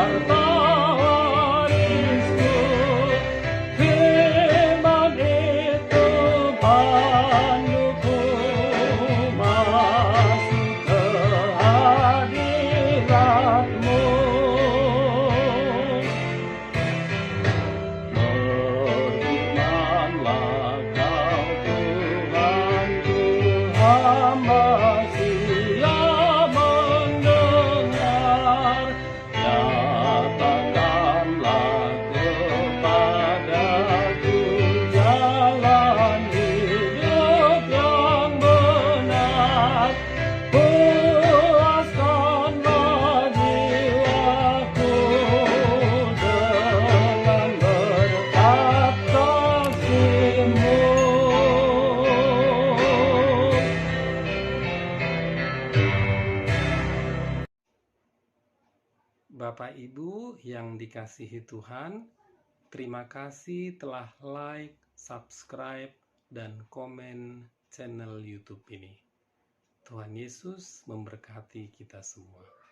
harta warisku, firman itu panduku masuk ke hadirat-Mu. Berfirmanlah Kau Tuhanku, hamba siap mendengar. Nyatakanlah kepadaku jalan hidup yang benar. Puaskanlah jiwaku dengan berkat kasih-Mu. Bapak Ibu yang dikasihi Tuhan, terima kasih telah like, subscribe, dan komen channel YouTube ini. Tuhan Yesus memberkati kita semua.